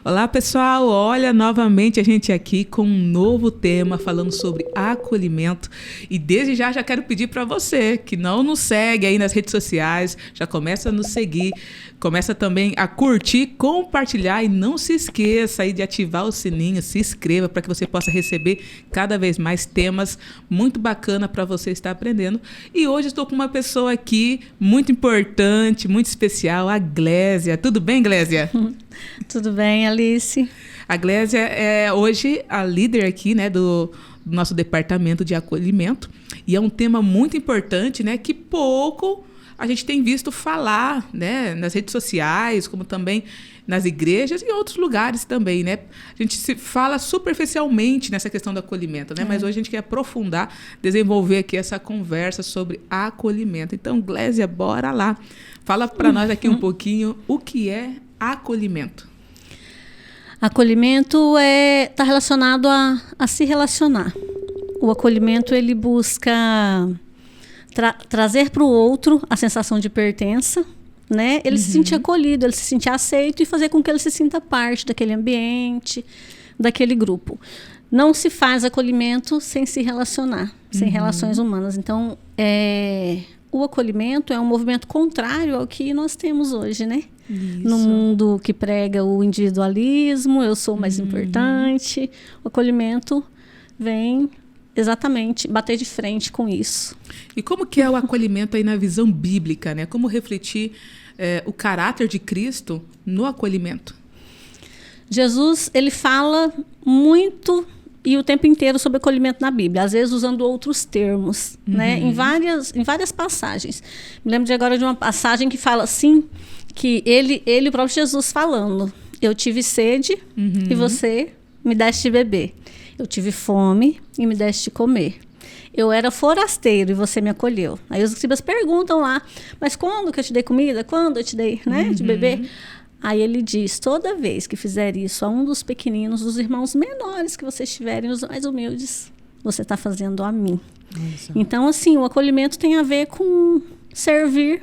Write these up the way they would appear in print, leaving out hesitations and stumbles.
Olá, pessoal! Olha, novamente a gente aqui com um novo tema falando sobre acolhimento. E desde já quero pedir para você que não nos segue aí nas redes sociais, já começa a nos seguir, começa também a curtir, compartilhar e não se esqueça aí de ativar o sininho, se inscreva para que você possa receber cada vez mais temas muito bacana para você estar aprendendo. E hoje estou com uma pessoa aqui muito importante, muito especial, a Glésia. Tudo bem, Glésia? Tudo bem, Alice? A Glésia é hoje a líder aqui, né, do nosso departamento de acolhimento. E é um tema muito importante, né, que pouco a gente tem visto falar, né, nas redes sociais, como também nas igrejas e em outros lugares também, né? A gente se fala superficialmente nessa questão do acolhimento, né? Mas hoje a gente quer aprofundar, desenvolver aqui essa conversa sobre acolhimento. Então, Glésia, bora lá. Fala para nós aqui um pouquinho o que é acolhimento. Acolhimento está relacionado a se relacionar. O acolhimento, ele busca trazer para o outro a sensação de pertença, né? Ele se sentir acolhido, ele se sentir aceito e fazer com que ele se sinta parte daquele ambiente, daquele grupo. Não se faz acolhimento sem se relacionar, sem relações humanas. Então, o acolhimento é um movimento contrário ao que nós temos hoje, né? Isso. No mundo que prega o individualismo, eu sou mais importante. O acolhimento vem exatamente bater de frente com isso. E como que é o acolhimento aí na visão bíblica, né? Como refletir o caráter de Cristo no acolhimento? Jesus, ele fala muito e o tempo inteiro sobre acolhimento na Bíblia, às vezes usando outros termos, né? Em várias passagens. Me lembro agora de uma passagem que fala assim, que o próprio Jesus falando: eu tive sede e você me deste de beber. Eu tive fome e me deste de comer. Eu era forasteiro e você me acolheu. Aí os discípulos perguntam lá: mas quando que eu te dei comida? Quando eu te dei, né, de beber? Aí ele diz: toda vez que fizer isso a um dos pequeninos, dos irmãos menores que vocês tiverem, os mais humildes, você está fazendo a mim. Isso. Então, assim, o acolhimento tem a ver com servir,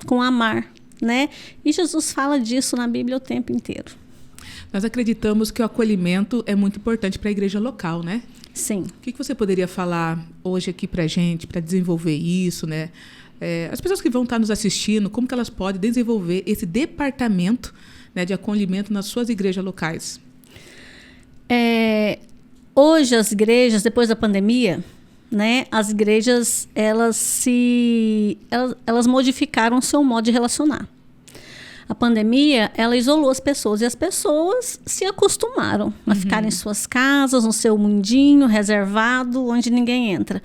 com amar, né? E Jesus fala disso na Bíblia o tempo inteiro. Nós acreditamos que o acolhimento é muito importante para a igreja local, né? Sim. O que você poderia falar hoje aqui para a gente, para desenvolver isso, né? As pessoas que vão estar nos assistindo, como que elas podem desenvolver esse departamento, né, de acolhimento nas suas igrejas locais? Hoje as igrejas, depois da pandemia, né, as igrejas elas modificaram o seu modo de relacionar. A pandemia, ela isolou as pessoas e as pessoas se acostumaram a ficar em suas casas, no seu mundinho reservado, onde ninguém entra.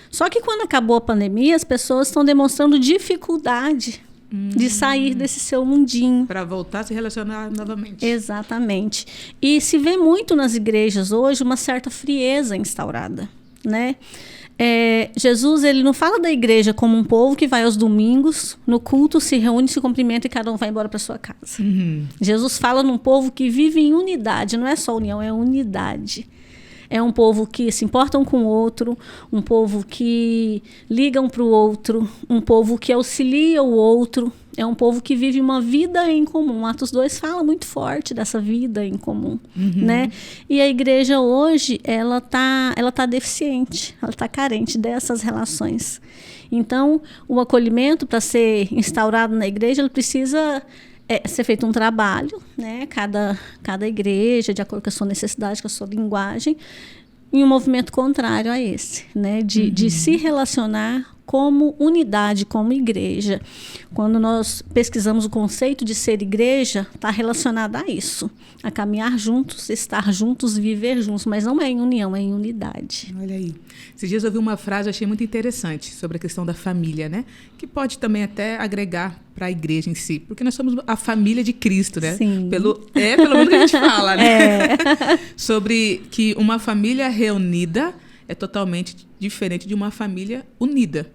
Só que quando acabou a pandemia, as pessoas estão demonstrando dificuldade de sair desse seu mundinho. Para voltar a se relacionar novamente. Exatamente. E se vê muito nas igrejas hoje uma certa frieza instaurada, né? Jesus, ele não fala da igreja como um povo que vai aos domingos, no culto, se reúne, se cumprimenta e cada um vai embora para sua casa. Jesus fala num povo que vive em unidade, não é só união, é unidade. É um povo que se importa um com o outro, um povo que liga um para o outro, um povo que auxilia o outro. É um povo que vive uma vida em comum. Atos 2 fala muito forte dessa vida em comum, né? E a igreja hoje, ela tá deficiente, ela está carente dessas relações. Então, o acolhimento, para ser instaurado na igreja, ele precisa ser feito um trabalho, né? Cada igreja, de acordo com a sua necessidade, com a sua linguagem, em um movimento contrário a esse, né? De se relacionar como unidade, como igreja. Quando nós pesquisamos o conceito de ser igreja, está relacionado a isso, a caminhar juntos, estar juntos, viver juntos, mas não é em união, é em unidade. Olha aí. Esses dias eu ouvi uma frase, achei muito interessante, sobre a questão da família, né? Que pode também até agregar para a igreja em si, porque nós somos a família de Cristo, né? Sim. Pelo menos que a gente fala, né? Sobre que uma família reunida é totalmente diferente de uma família unida.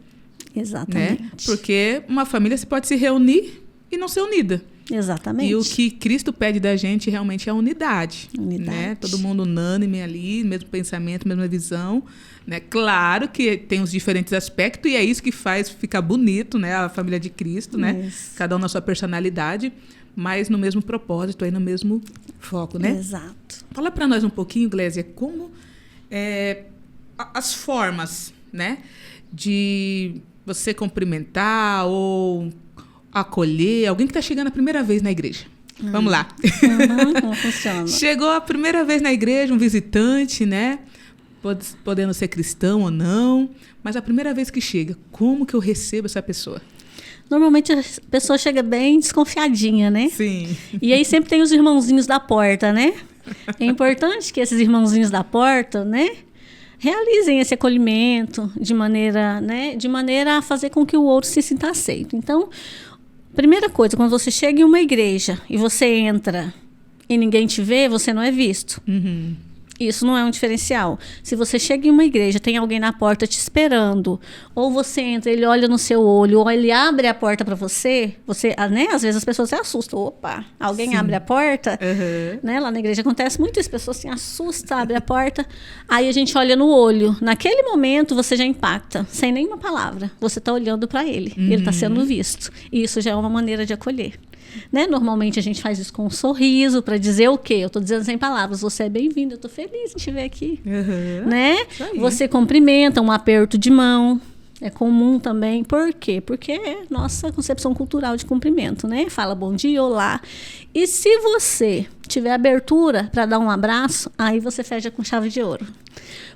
Exatamente. Né? Porque uma família pode se reunir e não ser unida. Exatamente. E o que Cristo pede da gente realmente é a unidade. Unidade. Né? Todo mundo unânime ali, mesmo pensamento, mesma visão. Né? Claro que tem os diferentes aspectos e é isso que faz ficar bonito, né? A família de Cristo, né? Cada um na sua personalidade. mas no mesmo propósito, aí no mesmo foco, né? Exato. Fala para nós um pouquinho, Glésia, como as formas, né, de você cumprimentar ou acolher alguém que está chegando a primeira vez na igreja. Vamos lá. Como funciona? Chegou a primeira vez na igreja, um visitante, né? Podendo ser cristão ou não, mas a primeira vez que chega, como que eu recebo essa pessoa? Normalmente a pessoa chega bem desconfiadinha, né? Sim. E aí sempre tem os irmãozinhos da porta, né? É importante que esses irmãozinhos da porta, né, realizem esse acolhimento de maneira a fazer com que o outro se sinta aceito. Então, primeira coisa, quando você chega em uma igreja e você entra e ninguém te vê, você não é visto. Uhum. Isso não é um diferencial. Se você chega em uma igreja, tem alguém na porta te esperando, ou você entra, ele olha no seu olho, ou ele abre a porta para você, né? Às vezes as pessoas se assustam. Opa, alguém Sim. abre a porta? Uhum. Né? Lá na igreja acontece muito isso, as pessoas se assustam, abre a porta, aí a gente olha no olho. Naquele momento você já impacta, sem nenhuma palavra. Você está olhando para ele, ele está sendo visto. E isso já é uma maneira de acolher. Né? Normalmente a gente faz isso com um sorriso para dizer o quê? Eu estou dizendo sem palavras, você é bem-vindo, eu estou feliz em te ver aqui. Uhum. Né? Você cumprimenta, um aperto de mão. É comum também. Por quê? Porque é nossa concepção cultural de cumprimento, né? Fala bom dia, olá. E se você tiver abertura para dar um abraço, aí você fecha com chave de ouro.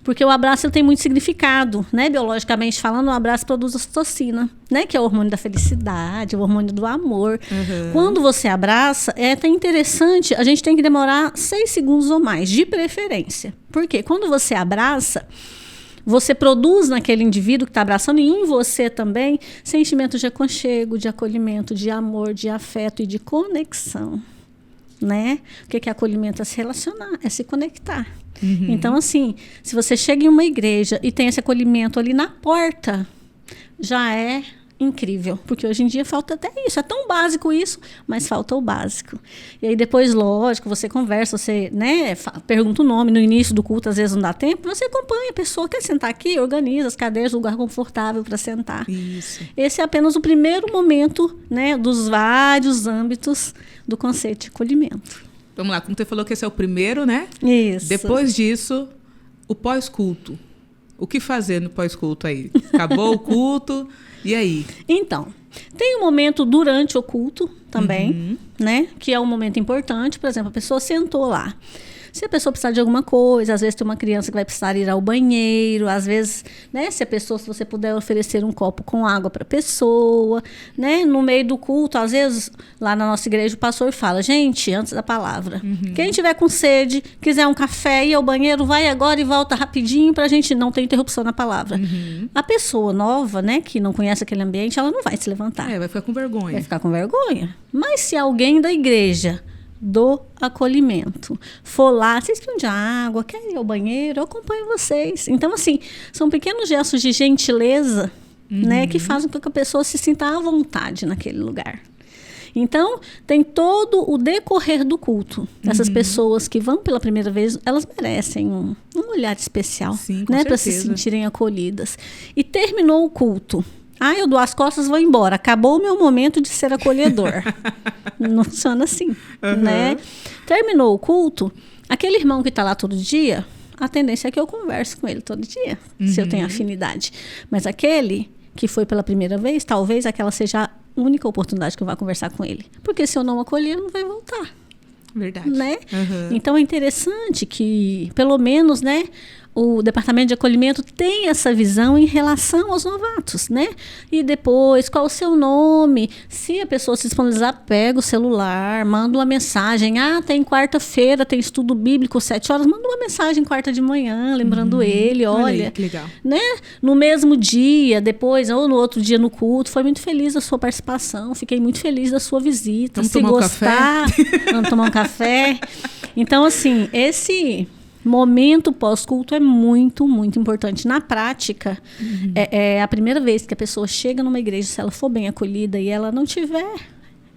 Porque o abraço ele tem muito significado, né? Biologicamente falando, o abraço produz ocitocina, né? Que é o hormônio da felicidade, o hormônio do amor. Uhum. Quando você abraça, é até interessante, a gente tem que demorar 6 segundos ou mais, de preferência. Por quê? Quando você abraça, você produz naquele indivíduo que está abraçando e em você também sentimentos de aconchego, de acolhimento, de amor, de afeto e de conexão. Né? O que é acolhimento? É se relacionar, é se conectar. Uhum. Então, assim, se você chega em uma igreja e tem esse acolhimento ali na porta, já é incrível. Porque hoje em dia falta até isso. É tão básico isso, mas falta o básico. E aí depois, lógico, você conversa, você, né, pergunta o nome no início do culto, às vezes não dá tempo, você acompanha a pessoa, quer sentar aqui, organiza as cadeiras, lugar confortável para sentar. Isso. Esse é apenas o primeiro momento, né, dos vários âmbitos do conceito de acolhimento. Vamos lá, como você falou que esse é o primeiro, né? Isso. Depois disso, o pós-culto. O que fazer no pós-culto aí? Acabou o culto, e aí? Então, tem um momento durante o culto também, né? Que é um momento importante. Por exemplo, a pessoa sentou lá. Se a pessoa precisar de alguma coisa, às vezes tem uma criança que vai precisar ir ao banheiro, às vezes, né, se você puder oferecer um copo com água para a pessoa, né, no meio do culto, às vezes, lá na nossa igreja, o pastor fala, gente, antes da palavra, quem tiver com sede, quiser um café, ir ao banheiro, vai agora e volta rapidinho para a gente não ter interrupção na palavra. A pessoa nova, né, que não conhece aquele ambiente, ela não vai se levantar. Vai ficar com vergonha. Vai ficar com vergonha. Mas se alguém da igreja do acolhimento for lá, vocês precisam de água, querem ir ao banheiro, eu acompanho vocês. Então, assim, são pequenos gestos de gentileza, né, que fazem com que a pessoa se sinta à vontade naquele lugar. Então, tem todo o decorrer do culto. Essas pessoas que vão pela primeira vez, elas merecem um olhar especial, sim, com né, para se sentirem acolhidas. E terminou o culto. Eu dou as costas e vou embora. Acabou o meu momento de ser acolhedor. Não funciona assim, né? Terminou o culto, aquele irmão que está lá todo dia, a tendência é que eu converse com ele todo dia, se eu tenho afinidade. Mas aquele que foi pela primeira vez, talvez aquela seja a única oportunidade que eu vá conversar com ele. Porque se eu não acolher, ele não vai voltar. Verdade. Né? Então é interessante que, pelo menos, né, o departamento de acolhimento tem essa visão em relação aos novatos, né? E depois, qual o seu nome? Se a pessoa se disponibilizar, pega o celular, manda uma mensagem. Tem quarta-feira, tem estudo bíblico, 7 horas. Manda uma mensagem quarta de manhã, lembrando ele, olha. Aí, que legal. Né? No mesmo dia, depois, ou no outro dia no culto, foi muito feliz da sua participação, fiquei muito feliz da sua visita. Vamos se tomar gostar, vamos tomar um café. Então, assim, esse momento pós-culto é muito, muito importante. Na prática, é a primeira vez que a pessoa chega numa igreja, se ela for bem acolhida e ela não estiver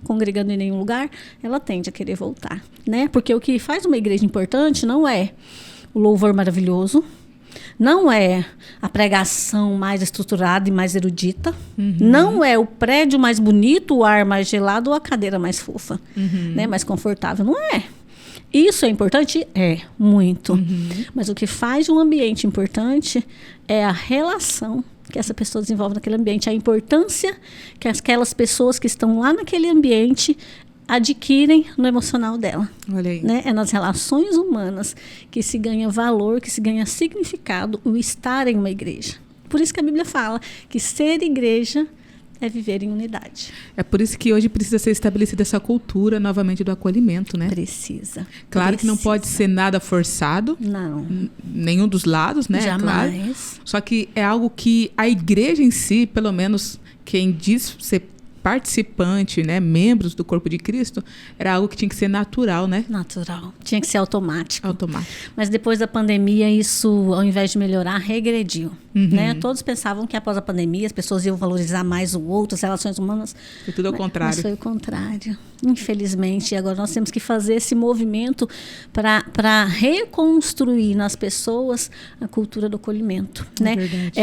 congregando em nenhum lugar, ela tende a querer voltar, né? Porque o que faz uma igreja importante não é o louvor maravilhoso, Não é a pregação mais estruturada e mais erudita. Não é o prédio mais bonito, o ar mais gelado ou a cadeira mais fofa, né? Mais confortável. Não é. Isso é importante? É, muito. Mas o que faz de um ambiente importante é a relação que essa pessoa desenvolve naquele ambiente, a importância que aquelas pessoas que estão lá naquele ambiente adquirem no emocional dela. Olha aí. Né? É nas relações humanas que se ganha valor, que se ganha significado o estar em uma igreja. Por isso que a Bíblia fala que ser igreja é viver em unidade. É por isso que hoje precisa ser estabelecida essa cultura novamente do acolhimento, né? Precisa. Claro que não pode ser nada forçado. Não. Nenhum dos lados, né? Jamais. Claro. Só que é algo que a igreja em si, pelo menos quem diz ser participante, né, membros do corpo de Cristo, era algo que tinha que ser natural, né? Natural. Tinha que ser automático. Automático. Mas depois da pandemia, isso, ao invés de melhorar, regrediu. Né? Todos pensavam que após a pandemia as pessoas iam valorizar mais o outro, as relações humanas. Foi tudo ao contrário. Mas foi o contrário. Infelizmente, agora nós temos que fazer esse movimento para reconstruir nas pessoas a cultura do acolhimento. Né?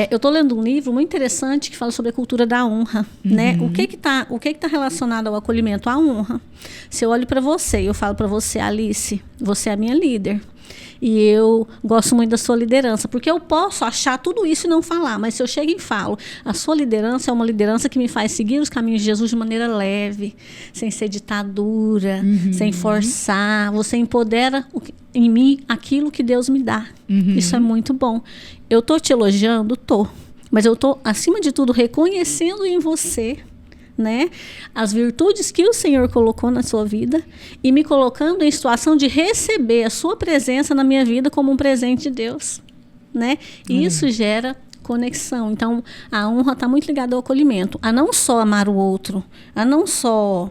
Eu estou lendo um livro muito interessante que fala sobre a cultura da honra. Né? O que está relacionado ao acolhimento? A honra. Se eu olho para você e eu falo para você, Alice, você é a minha líder. E eu gosto muito da sua liderança, porque eu posso achar tudo isso e não falar, mas se eu chego e falo, a sua liderança é uma liderança que me faz seguir os caminhos de Jesus de maneira leve, sem ser ditadura, sem forçar. Você empodera em mim aquilo que Deus me dá. Isso é muito bom. Eu estou te elogiando? Estou. Mas eu estou, acima de tudo, reconhecendo em você, né, as virtudes que o Senhor colocou na sua vida e me colocando em situação de receber a sua presença na minha vida como um presente de Deus, né? E isso gera conexão. Então, a honra está muito ligada ao acolhimento, a não só amar o outro, a não só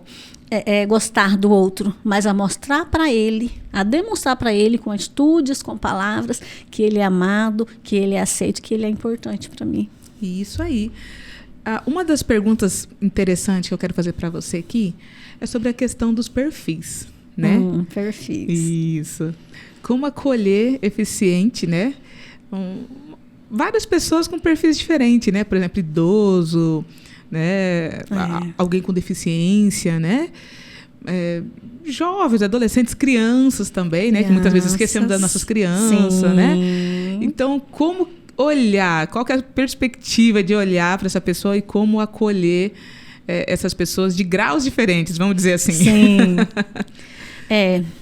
gostar do outro, mas a mostrar para ele, a demonstrar para ele com atitudes, com palavras, que ele é amado, que ele é aceito, que ele é importante para mim. Isso aí. Uma das perguntas interessantes que eu quero fazer para você aqui é sobre a questão dos perfis, né? Perfis. Isso. Como acolher eficiente, né? Várias pessoas com perfis diferentes, né? Por exemplo, idoso, né? Alguém com deficiência, né? Jovens, adolescentes, crianças também, né? Que muitas vezes esquecemos das nossas crianças, né? Então, como olhar, qual que é a perspectiva de olhar para essa pessoa e como acolher essas pessoas de graus diferentes, vamos dizer assim. Sim.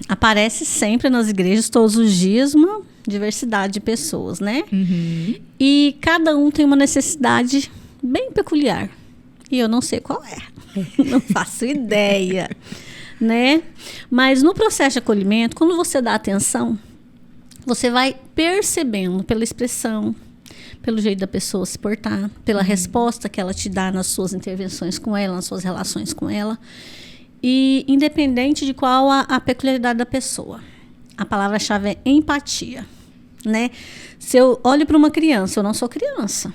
Aparece sempre nas igrejas, todos os dias, uma diversidade de pessoas, né? E cada um tem uma necessidade bem peculiar. E eu não sei qual é. Não faço ideia, né? Mas no processo de acolhimento, quando você dá atenção, você vai percebendo pela expressão, pelo jeito da pessoa se portar, pela resposta que ela te dá nas suas intervenções com ela, nas suas relações com ela. E independente de qual a peculiaridade da pessoa. A palavra-chave é empatia, né? Se eu olho para uma criança, eu não sou criança.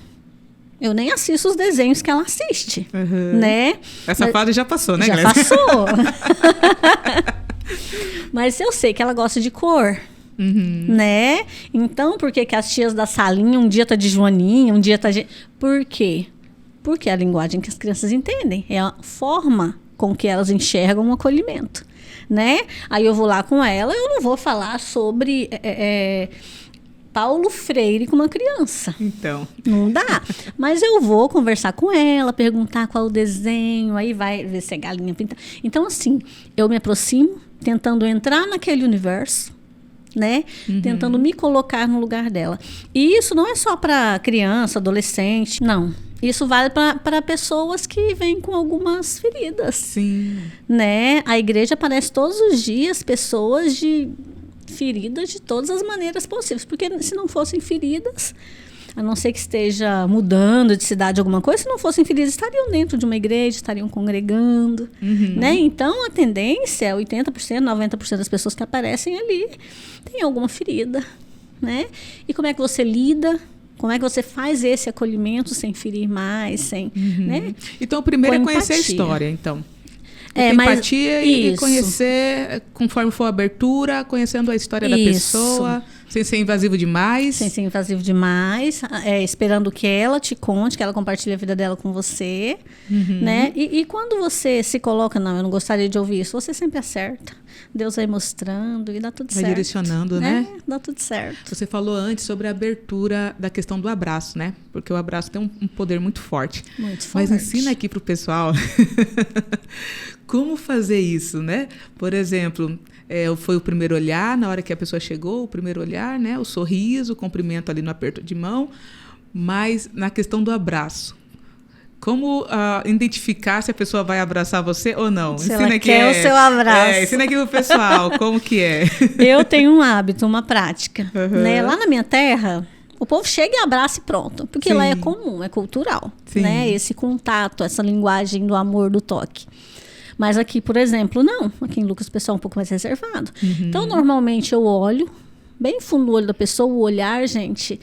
Eu nem assisto os desenhos que ela assiste, né? Essa fase já passou, né, Já Gleice? passou. Mas eu sei que ela gosta de cor. Né? Então, por que as tias da salinha um dia tá de joaninha, um dia tá de... Por quê? Porque é a linguagem que as crianças entendem. É a forma com que elas enxergam o acolhimento, né? Aí eu vou lá com ela, eu não vou falar sobre Paulo Freire com uma criança. Então. Não dá. Mas eu vou conversar com ela, perguntar qual o desenho, aí vai ver se é galinha pintada. Então, assim, eu me aproximo, tentando entrar naquele universo, né? Tentando me colocar no lugar dela. E isso não é só para criança, adolescente, não. Isso vale para pessoas que vêm com algumas feridas. Sim. Né? A igreja aparece todos os dias pessoas feridas de todas as maneiras possíveis. Porque se não fossem feridas, a não ser que esteja mudando de cidade alguma coisa, se não fossem feridas, estariam dentro de uma igreja, estariam congregando. Né? Então, a tendência é 80%, 90% das pessoas que aparecem ali têm alguma ferida. Né? E como é que você lida? Como é que você faz esse acolhimento sem ferir mais? Né? Então, o primeiro é conhecer a história, então. Empatia e conhecer, conforme for a abertura, conhecendo a história da pessoa, Sem ser invasivo demais. Sem ser invasivo demais, esperando que ela te conte, que ela compartilhe a vida dela com você, né? E quando você se coloca, não, eu não gostaria de ouvir isso, você sempre acerta. Deus vai mostrando e dá tudo certo. Vai direcionando, né? Dá tudo certo. Você falou antes sobre a abertura da questão do abraço, né? Porque o abraço tem um poder muito forte. Muito forte. Mas ensina aqui pro pessoal como fazer isso, né? Por exemplo, foi o primeiro olhar, na hora que a pessoa chegou, o primeiro olhar, né? O sorriso, o cumprimento ali no aperto de mão. Mas na questão do abraço, como identificar se a pessoa vai abraçar você ou não? Se ela quer o seu abraço. Ensina aqui pro pessoal, como que é? Eu tenho um hábito, uma prática. Né? Lá na minha terra, o povo chega e abraça e pronto. Porque Sim. lá é comum, é cultural. Sim. Né? Esse contato, essa linguagem do amor, do toque. Mas aqui, por exemplo, não. Aqui em Lucas o pessoal é um pouco mais reservado. Então, normalmente eu olho bem fundo do olho da pessoa, o olhar, gente,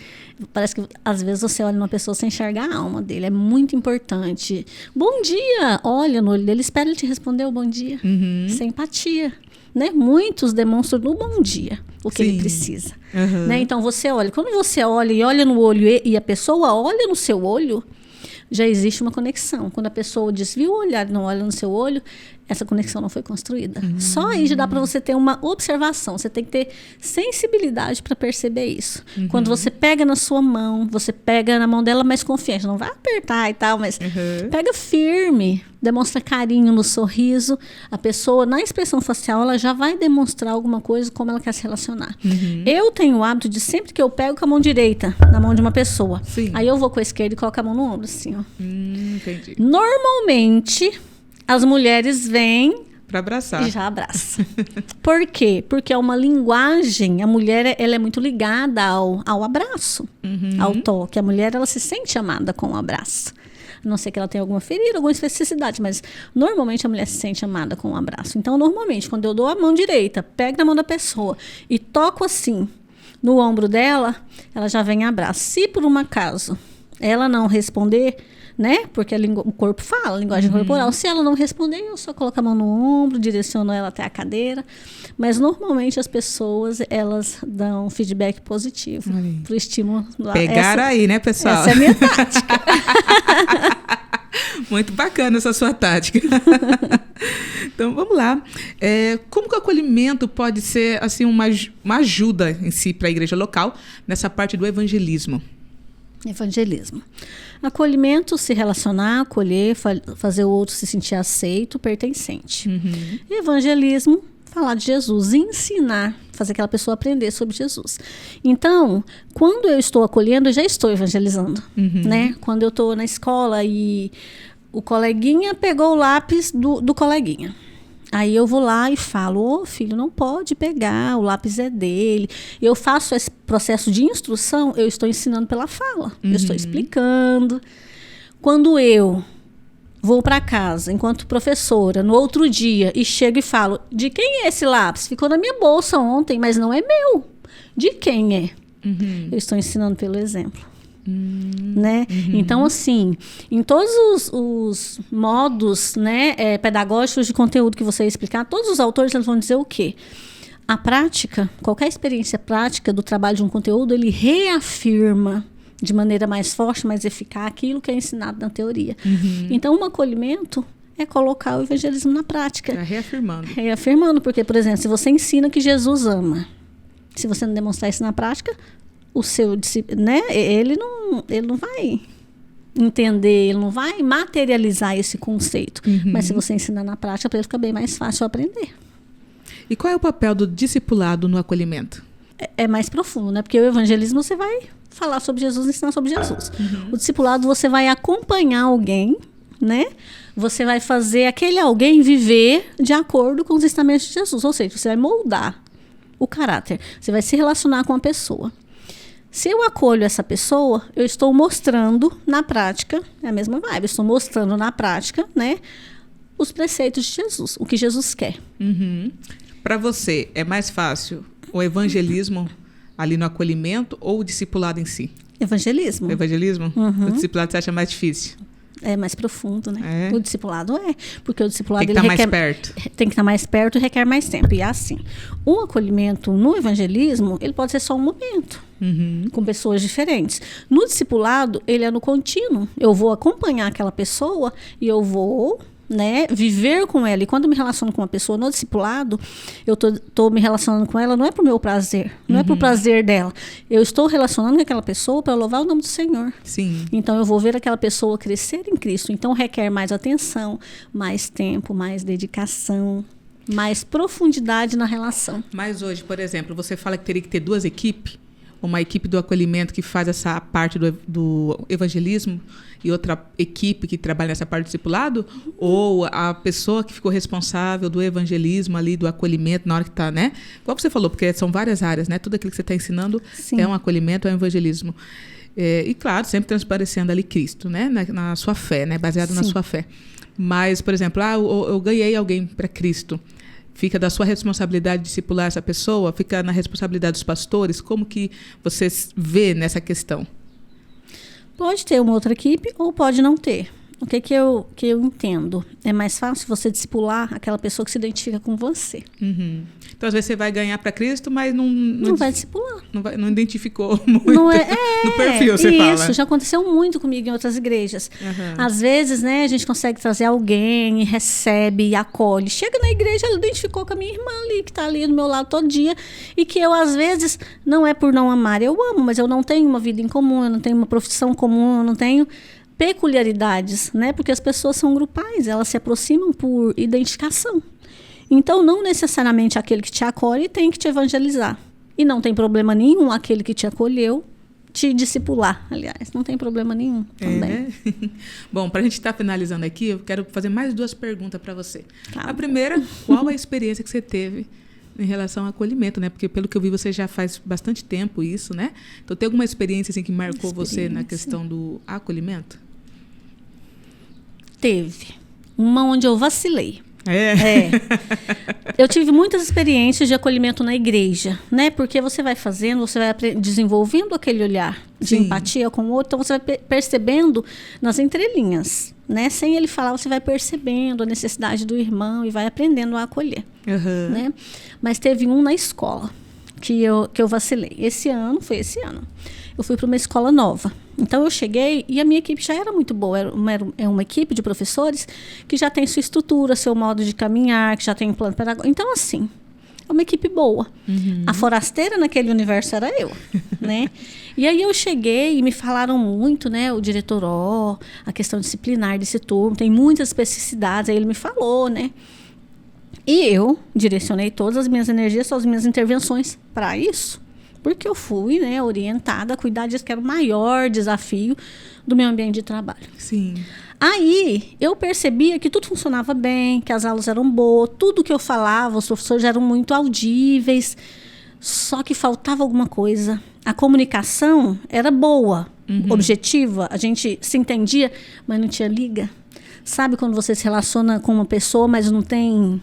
parece que às vezes você olha uma pessoa sem enxergar a alma dele, é muito importante. Bom dia! Olha no olho dele, espera ele te responder o bom dia. Sem empatia, né? Muitos demonstram no bom dia o que ele precisa. Né? Então você olha, quando você olha e olha no olho e a pessoa olha no seu olho, já existe uma conexão. Quando a pessoa desvia o olhar e não olha no seu olho, essa conexão não foi construída. Só aí já dá para você ter uma observação. Você tem que ter sensibilidade para perceber isso. Quando você pega na sua mão, você pega na mão dela mais confiante. Não vai apertar e tal, mas pega firme. Demonstra carinho no sorriso. A pessoa, na expressão facial, ela já vai demonstrar alguma coisa, como ela quer se relacionar. Eu tenho o hábito de sempre que eu pego com a mão direita na mão de uma pessoa. Sim. Aí eu vou com a esquerda e coloco a mão no ombro, assim, ó. Entendi. Normalmente, as mulheres vêm para abraçar. e já abraçam. Por quê? Porque é uma linguagem, a mulher ela é muito ligada ao abraço, ao toque. A mulher ela se sente amada com o abraço. A não ser que ela tenha alguma ferida, alguma especificidade, mas normalmente a mulher se sente amada com o abraço. Então, normalmente, quando eu dou a mão direita, pego na mão da pessoa e toco assim no ombro dela, ela já vem e abraça. Se por um acaso ela não responder, né? Porque o corpo fala, a linguagem corporal. Se ela não responder, eu só coloco a mão no ombro, direciono ela até a cadeira. Mas normalmente as pessoas, elas dão feedback positivo pro estímulo. Pegaram aí, né, pessoal? Essa é a minha tática. Muito bacana essa sua tática. Então, vamos lá. Como que o acolhimento pode ser assim, uma ajuda em si para a igreja local nessa parte do evangelismo? Evangelismo. Acolhimento, se relacionar, acolher, fazer o outro se sentir aceito, pertencente. Evangelismo, falar de Jesus, ensinar, fazer aquela pessoa aprender sobre Jesus. Então, quando eu estou acolhendo, eu já estou evangelizando. Né? Quando eu estou na escola e o coleguinha pegou o lápis do coleguinha. Aí eu vou lá e falo, filho, não pode pegar, o lápis é dele. Eu faço esse processo de instrução, eu estou ensinando pela fala. Eu estou explicando. Quando eu vou para casa, enquanto professora, no outro dia, e chego e falo, de quem é esse lápis? Ficou na minha bolsa ontem, mas não é meu. De quem é? Eu estou ensinando pelo exemplo. Né? Então, assim, em todos os modos, né, pedagógicos de conteúdo que você explicar, todos os autores eles vão dizer o quê? A prática, qualquer experiência prática do trabalho de um conteúdo, ele reafirma de maneira mais forte, mais eficaz, aquilo que é ensinado na teoria. Então, um acolhimento é colocar o evangelismo na prática. Reafirmando. Reafirmando, porque, por exemplo, se você ensina que Jesus ama, se você não demonstrar isso na prática, o seu discípulo, né, ele não vai entender, ele não vai materializar esse conceito. Mas se você ensinar na prática, para ele fica bem mais fácil aprender. E qual é o papel do discipulado no acolhimento? É mais profundo, né? Porque o evangelismo você vai falar sobre Jesus, ensinar sobre Jesus. O discipulado você vai acompanhar alguém, né? Você vai fazer aquele alguém viver de acordo com os ensinamentos de Jesus. Ou seja, você vai moldar o caráter. Você vai se relacionar com a pessoa. Se eu acolho essa pessoa, eu estou mostrando na prática, é a mesma vibe, eu estou mostrando na prática, né, os preceitos de Jesus, o que Jesus quer. Para você, é mais fácil o evangelismo ali no acolhimento ou o discipulado em si? Evangelismo. O evangelismo? O discipulado você acha mais difícil? É mais profundo, né? É. O discipulado porque o discipulado Tem que estar ele mais perto. tem que estar mais perto e requer mais tempo. E é assim, o acolhimento no evangelismo, ele pode ser só um momento, com pessoas diferentes. No discipulado, ele é no contínuo. Eu vou acompanhar aquela pessoa e eu vou, né, viver com ela. E quando eu me relaciono com uma pessoa no discipulado, eu tô me relacionando com ela não é pro meu prazer, não é pro prazer dela. Eu estou relacionando com aquela pessoa para louvar o nome do Senhor. Sim. Então eu vou ver aquela pessoa crescer em Cristo. Então requer mais atenção, mais tempo, mais dedicação, mais profundidade na relação. Mas hoje, por exemplo, você fala que teria que ter 2 equipes? Uma equipe do acolhimento que faz essa parte do evangelismo e outra equipe que trabalha nessa parte do discipulado? Ou a pessoa que ficou responsável do evangelismo ali, do acolhimento, na hora que está, né? Igual você falou, porque são várias áreas, né? Tudo aquilo que você está ensinando Sim. é um acolhimento, é um evangelismo. E claro, sempre transparecendo ali Cristo, né? Na sua fé, né? Baseado na sua fé. Mas, por exemplo, eu ganhei alguém para Cristo. Fica da sua responsabilidade discipular essa pessoa? Fica na responsabilidade dos pastores? Como que você vê nessa questão? Pode ter uma outra equipe ou pode não ter. O que eu entendo? É mais fácil você discipular aquela pessoa que se identifica com você. Então, às vezes, você vai ganhar para Cristo, mas não vai discipular. Não identificou muito Não no perfil, você fala. Isso, já aconteceu muito comigo em outras igrejas. Às vezes, né, a gente consegue trazer alguém e recebe e acolhe. Chega na igreja, ela identificou com a minha irmã ali, que está ali do meu lado todo dia, e que eu, às vezes, não é por não amar, eu amo, mas eu não tenho uma vida em comum, eu não tenho uma profissão comum, eu não tenho peculiaridades, né? Porque as pessoas são grupais, elas se aproximam por identificação. Então, não necessariamente aquele que te acolhe tem que te evangelizar. E não tem problema nenhum aquele que te acolheu te discipular, aliás. Não tem problema nenhum também. Né? Bom, para a gente estar finalizando aqui, eu quero fazer mais 2 perguntas para você. Tá. A primeira, qual a experiência que você teve em relação ao acolhimento, né? Porque pelo que eu vi, você já faz bastante tempo isso, né? Então, tem alguma experiência assim, que marcou você na questão do acolhimento? Teve. Uma onde eu vacilei. É. Eu tive muitas experiências de acolhimento na igreja, né? Porque você vai fazendo, você vai desenvolvendo aquele olhar de empatia com o outro, então você vai percebendo nas entrelinhas, né? Sem ele falar, você vai percebendo a necessidade do irmão e vai aprendendo a acolher, né? Mas teve um na escola que eu vacilei. Foi esse ano. Eu fui para uma escola nova. Então, eu cheguei e a minha equipe já era muito boa. É uma equipe de professores que já tem sua estrutura, seu modo de caminhar, que já tem um plano pedagógico. Então, assim, é uma equipe boa. A forasteira naquele universo era eu, né? E aí eu cheguei e me falaram muito, né? O diretor, a questão disciplinar desse turno, tem muitas especificidades. Aí ele me falou, né? E eu direcionei todas as minhas energias, todas as minhas intervenções para isso. Porque eu fui, né, orientada a cuidar disso, que era o maior desafio do meu ambiente de trabalho. Sim. Aí, eu percebia que tudo funcionava bem, que as aulas eram boas, tudo que eu falava, os professores eram muito audíveis, só que faltava alguma coisa. A comunicação era boa, objetiva, a gente se entendia, mas não tinha liga. Sabe quando você se relaciona com uma pessoa, mas não tem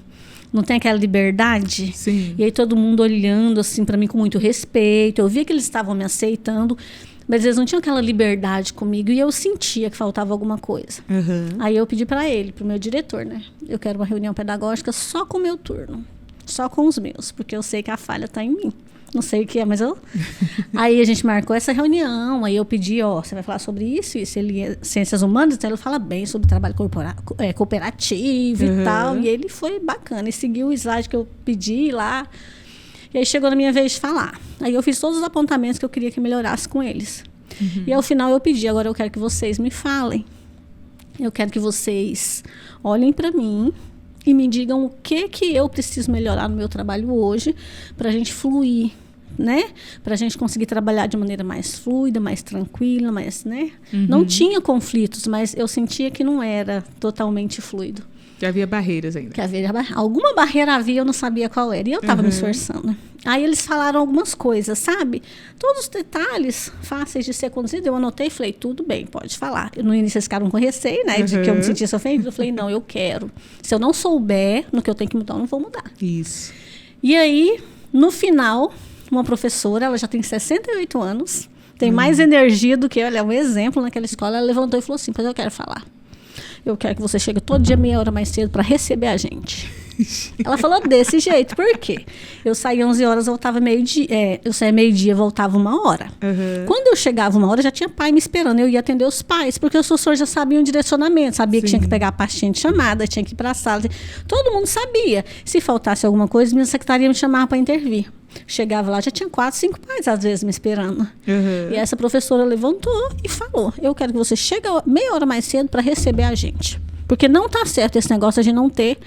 aquela liberdade? Sim. E aí todo mundo olhando assim para mim com muito respeito. Eu via que eles estavam me aceitando, mas eles não tinham aquela liberdade comigo e eu sentia que faltava alguma coisa. Aí eu pedi para ele, para o meu diretor, né? Eu quero uma reunião pedagógica só com o meu turno, só com os meus, porque eu sei que a falha está em mim. Não sei o que é, mas eu... Aí a gente marcou essa reunião, aí eu pedi, você vai falar sobre isso, ele é ciências humanas, então ele fala bem sobre trabalho cooperativo e tal, e ele foi bacana, e seguiu o slide que eu pedi lá, e aí chegou na minha vez de falar. Aí eu fiz todos os apontamentos que eu queria que melhorasse com eles. E ao final eu pedi, agora eu quero que vocês me falem, eu quero que vocês olhem para mim, e me digam o que eu preciso melhorar no meu trabalho hoje para a gente fluir, né? Para a gente conseguir trabalhar de maneira mais fluida, mais tranquila, mais, né? Não tinha conflitos, mas eu sentia que não era totalmente fluido. Que havia barreiras ainda. Alguma barreira havia, eu não sabia qual era. E eu estava me esforçando. Aí eles falaram algumas coisas, sabe? Todos os detalhes fáceis de ser conduzido. Eu anotei e falei, tudo bem, pode falar. No início eles ficaram com receio, né? De que eu me sentisse ofendida. Eu falei, não, eu quero. Se eu não souber no que eu tenho que mudar, eu não vou mudar. Isso. E aí, no final, uma professora, ela já tem 68 anos, tem mais energia do que eu. Ela é um exemplo naquela escola. Ela levantou e falou assim, pois eu quero falar. eu quero que você chegue todo dia meia hora mais cedo para receber a gente. Ela falou desse jeito, por quê? Eu saía 11 horas, voltava meio-dia. Eu saía meio-dia, voltava 1 hora. Quando eu chegava 1 hora, já tinha pai me esperando. Eu ia atender os pais, porque os professores já sabiam o direcionamento. Sabia que tinha que pegar a pastinha de chamada, tinha que ir para a sala. Todo mundo sabia. Se faltasse alguma coisa, minha secretaria me chamava para intervir. Chegava lá, já tinha 4, 5 pais, às vezes, me esperando. E essa professora levantou e falou: eu quero que você chegue meia hora mais cedo para receber a gente. Porque não tá certo esse negócio de não ter...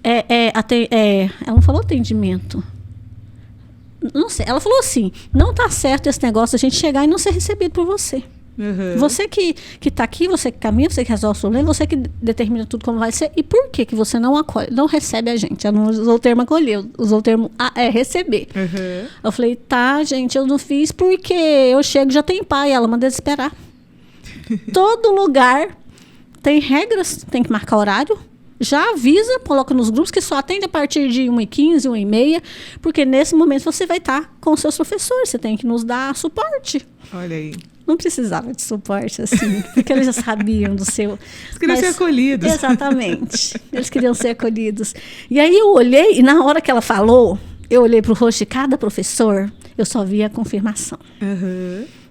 ela não falou atendimento. Não sei. Ela falou assim: não tá certo esse negócio de a gente chegar e não ser recebido por você. Você que tá aqui, você que caminha, você que resolve o problema, você que determina tudo como vai ser. E por que você não acolhe, não recebe a gente? Ela não usou o termo acolher, usou o termo receber. Eu falei: tá, gente, eu não fiz porque eu chego e já tem pai. Ela manda esperar. Todo lugar tem regras, tem que marcar horário. Já avisa, coloca nos grupos que só atende a partir de 1h15, 1h30, porque nesse momento você vai estar com os seus professores, você tem que nos dar suporte. Olha aí. Não precisava de suporte, assim, porque eles já sabiam do seu... Eles queriam ser acolhidos. Exatamente, eles queriam ser acolhidos. E aí eu olhei, e na hora que ela falou, eu olhei para o rosto de cada professor, eu só vi a confirmação.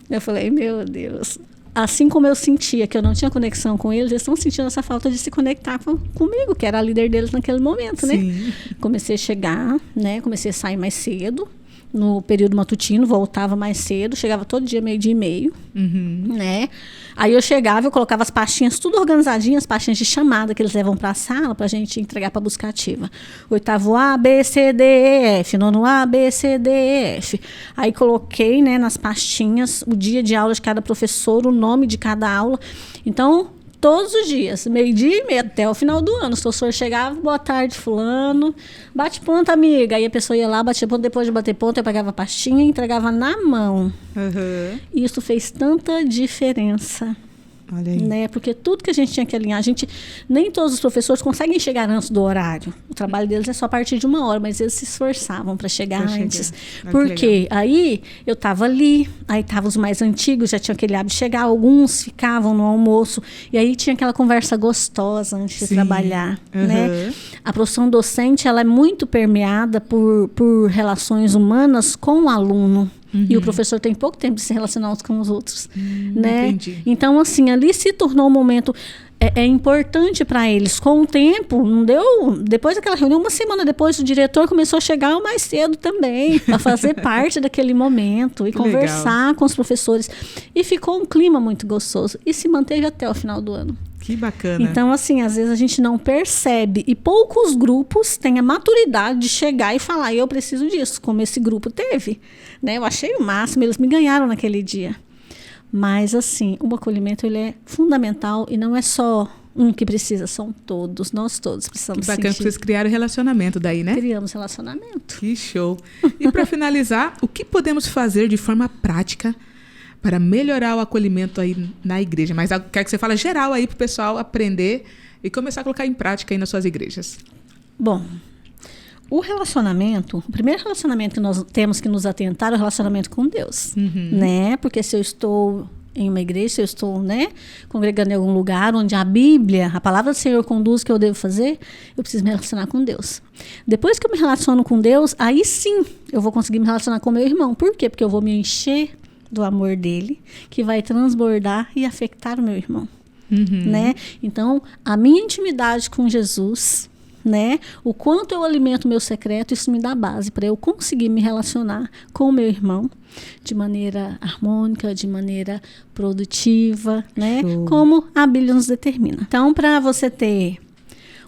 Eu falei: meu Deus... Assim como eu sentia que eu não tinha conexão com eles, eles estão sentindo essa falta de se conectar comigo, que era a líder deles naquele momento, né? Comecei a chegar, né? Comecei a sair mais cedo, no período matutino, voltava mais cedo, chegava todo dia 12h30, né? Aí eu chegava, eu colocava as pastinhas tudo organizadinhas, as pastinhas de chamada que eles levam para a sala para a gente entregar para a busca ativa. 8º A, B, C, D, E, F. 9º A, B, C, D, E, F. Aí coloquei, né, nas pastinhas o dia de aula de cada professor, o nome de cada aula. Então, todos os dias, 12h30 até o final do ano, os professores chegavam: boa tarde, fulano, bate ponto, amiga. Aí a pessoa ia lá, batia ponto, depois de bater ponto, eu pegava a pastinha e entregava na mão. Isso fez tanta diferença. Olha aí. Né? Porque tudo que a gente tinha que alinhar, nem todos os professores conseguem chegar antes do horário. O trabalho deles é só a partir de 1 hora, mas eles se esforçavam para chegar antes. Porque aí eu estava ali, aí estavam os mais antigos, já tinham aquele hábito de chegar, alguns ficavam no almoço, e aí tinha aquela conversa gostosa antes de trabalhar. Né? A profissão docente, ela é muito permeada por relações humanas com o aluno. E o professor tem pouco tempo de se relacionar uns com os outros, né? Entendi. Então, assim, ali se tornou um momento importante para eles. Com o tempo, não deu... Depois daquela reunião, 1 semana depois, o diretor começou a chegar mais cedo também, para fazer parte daquele momento e conversar com os professores. E ficou um clima muito gostoso. E se manteve até o final do ano. Que bacana. Então, assim, às vezes a gente não percebe. E poucos grupos têm a maturidade de chegar e falar: eu preciso disso, como esse grupo teve. Né? Eu achei o máximo, eles me ganharam naquele dia. Mas, assim, o acolhimento ele é fundamental e não é só um que precisa, são todos, nós todos precisamos sentir. Que bacana que vocês criaram relacionamento daí, né? Criamos relacionamento. Que show. E para finalizar, o que podemos fazer de forma prática para melhorar o acolhimento aí na igreja? Mas quero que você fale geral aí para o pessoal aprender e começar a colocar em prática aí nas suas igrejas. Bom, o primeiro relacionamento que nós temos que nos atentar é o relacionamento com Deus, né? Porque se eu estou em uma igreja, se eu estou, né, congregando em algum lugar onde a Bíblia, a palavra do Senhor conduz o que eu devo fazer, eu preciso me relacionar com Deus. Depois que eu me relaciono com Deus, aí sim eu vou conseguir me relacionar com meu irmão. Por quê? Porque eu vou me encher do amor dele, que vai transbordar e afetar o meu irmão, né? Então, a minha intimidade com Jesus, né? O quanto eu alimento o meu secreto, isso me dá base para eu conseguir me relacionar com o meu irmão de maneira harmônica, de maneira produtiva, né? Como a Bíblia nos determina. Então, para você ter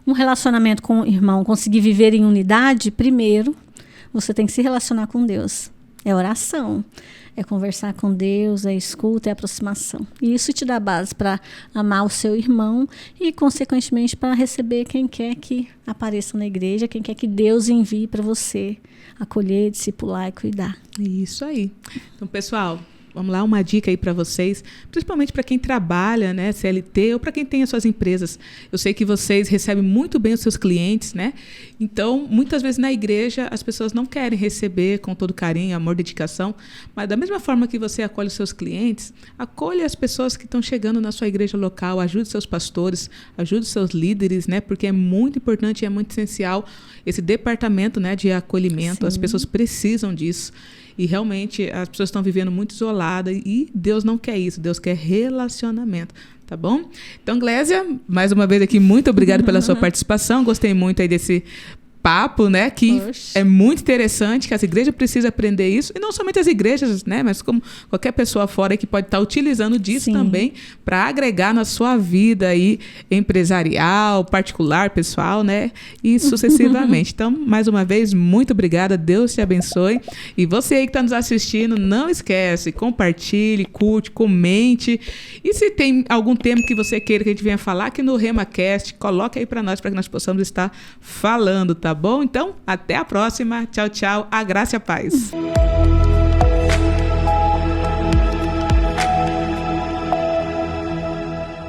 um relacionamento com o irmão, conseguir viver em unidade, primeiro, você tem que se relacionar com Deus. É oração. É conversar com Deus, é escuta, é aproximação. E isso te dá base para amar o seu irmão e, consequentemente, para receber quem quer que apareça na igreja, quem quer que Deus envie para você acolher, discipular e cuidar. Isso aí. Então, pessoal, vamos lá, uma dica aí para vocês, principalmente para quem trabalha, né, CLT, ou para quem tem as suas empresas. Eu sei que vocês recebem muito bem os seus clientes, né? Então, muitas vezes na igreja as pessoas não querem receber com todo carinho, amor, dedicação, mas da mesma forma que você acolhe os seus clientes, acolhe as pessoas que estão chegando na sua igreja local, ajude seus pastores, ajude os seus líderes, né? Porque é muito importante e é muito essencial esse departamento, né, de acolhimento. Sim. As pessoas precisam disso. E realmente as pessoas estão vivendo muito isoladas e Deus não quer isso, Deus quer relacionamento, tá bom? Então, Glésia, mais uma vez aqui, muito obrigada pela sua participação, gostei muito aí desse papo, né, que é muito interessante, que as igrejas precisam aprender isso, e não somente as igrejas, né, mas como qualquer pessoa fora que pode estar utilizando disso também para agregar na sua vida aí empresarial, particular, pessoal, né, e sucessivamente. Então, mais uma vez, muito obrigada, Deus te abençoe, e você aí que está nos assistindo, não esquece, compartilhe, curte, comente, e se tem algum tema que você queira que a gente venha falar aqui no RemaCast, coloque aí para que nós possamos estar falando, tá bom? Então, até a próxima. Tchau, tchau. A graça e a paz.